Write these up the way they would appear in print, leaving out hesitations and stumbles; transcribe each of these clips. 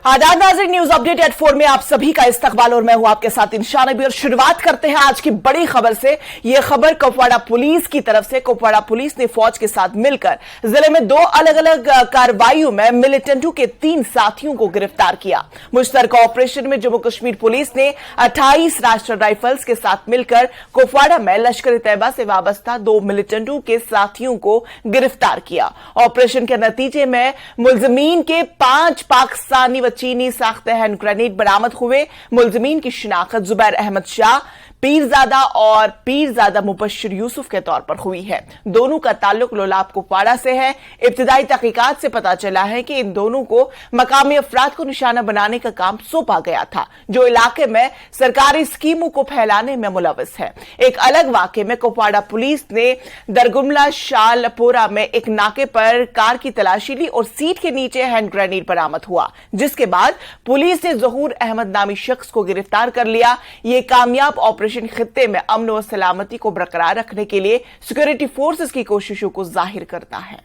आदाब नाज़रीन, news update eight 4 में आप सभी का इस्तकबाल और मैं हूं आपके साथ इंशान नबी। और शुरुआत करते हैं आज की बड़ी खबर से। यह खबर कुपवाड़ा पुलिस की तरफ से। कुपवाड़ा पुलिस ने फौज के साथ मिलकर जिले में 2 अलग अलग कार्रवाइयों में मिलिटेंटों के 3 साथियों को गिरफ्तार किया। मुश्तरका ऑपरेशन में जम्मू कश्मीर पुलिस ने 28 राष्ट्रीय राइफल्स के साथ मिलकर कुपवाड़ा में लश्कर ए तैयबा से वाबस्ता 2 मिलिटेंटों के साथियों को गिरफ्तार किया। ऑपरेशन के नतीजे में मुलजमीन के 5 पाकिस्तानी चीनी साख्ते हैंड ग्रेनेड बरामद हुए। मुलजमीन की शिनाख्त जुबैर अहमद शाह पीरजादा और पीरजादा मुबश्शिर यूसुफ के तौर पर हुई है। दोनों का ताल्लुक लोलाब कुपवाड़ा से है। इब्तिदाई तहकीकात से पता चला है कि इन दोनों को मकामी अफराद को निशाना बनाने का काम सौंपा गया था, जो इलाके में सरकारी स्कीमों को फैलाने में मुलविस है। एक अलग वाकये में कुपवाड़ा पुलिस ने दरगुमला शालपोरा में एक नाके पर कार की तलाशी ली और सीट के नीचे हैंड ग्रेनेड बरामद हुआ, जिसके बाद पुलिस ने ज़हूर अहमद नामी शख्स को गिरफ्तार कर लिया। यह कामयाब ऑपरेशन खित्ते में अमन और सलामती को बरकरार रखने के लिए सिक्योरिटी फोर्सेस की कोशिशों को जाहिर करता है।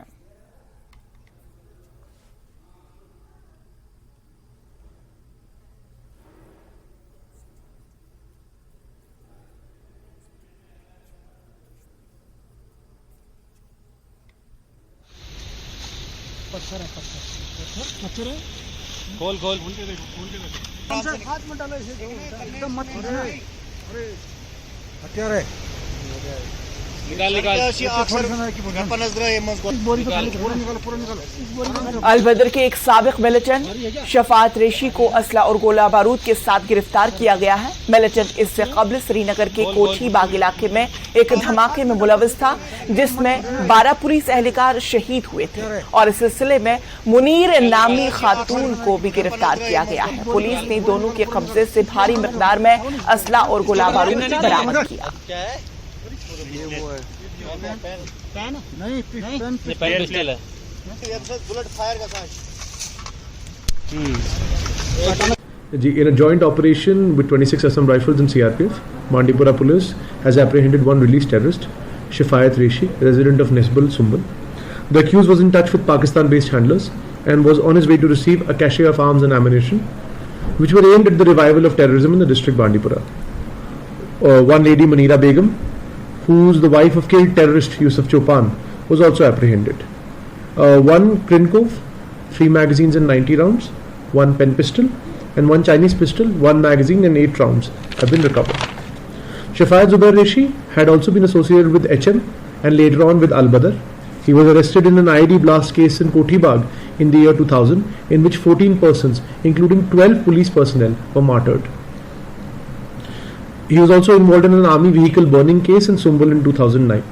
पत्थर है। खोल के देखो। हाथ मत डालो इसे, एकदम मत। अरे हथियार है, निकाल। अलबदर के एक साबिक मिलिटेंट शफात रेशी को असला और गोला बारूद के साथ गिरफ्तार किया गया है। मिलिटेंट इससे कबल श्रीनगर के कोठी बाग इलाके में एक धमाके में मुलविस था, जिसमें 12 पुलिस एहलकार शहीद हुए थे और इस सिलसिले में मुनीर नामी खातून को भी गिरफ्तार किया गया है। पुलिस ने दोनों के कब्जे से भारी मिकदार में असला और गोला बारूद बरामद किया। नहीं, पिस्टल है। बुलेट फायर का In a joint operation with 26 Assam Rifles and CRPF, Mandipura Police has apprehended 1 released terrorist, Shafayat Reshi, resident of Nisbal, Sumbal. The accused was in touch with Pakistan-based handlers and was on his way to receive a cache of arms and ammunition, which were aimed at the revival of terrorism in the district Bandipora. One lady, Manira Begum, who's the wife of killed terrorist Yusuf Chopan, was also apprehended. 1 Krinkov, 3 magazines and 90 rounds, 1 pen pistol, and 1 Chinese pistol, 1 magazine and 8 rounds have been recovered. Shafayat Zubair Reshi had also been associated with HM and later on with Al-Badr. He was arrested in an IED blast case in Kotibag in the year 2000, in which 14 persons, including 12 police personnel, were martyred. He was also involved in an army vehicle burning case in Sumbal in 2009.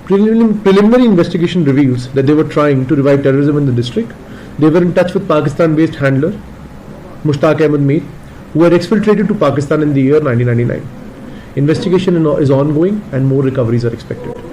Preliminary investigation reveals that they were trying to revive terrorism in the district. They were in touch with Pakistan-based handler Mushtaq Ahmed Mir, who had exfiltrated to Pakistan in the year 1999. Investigation is ongoing and more recoveries are expected.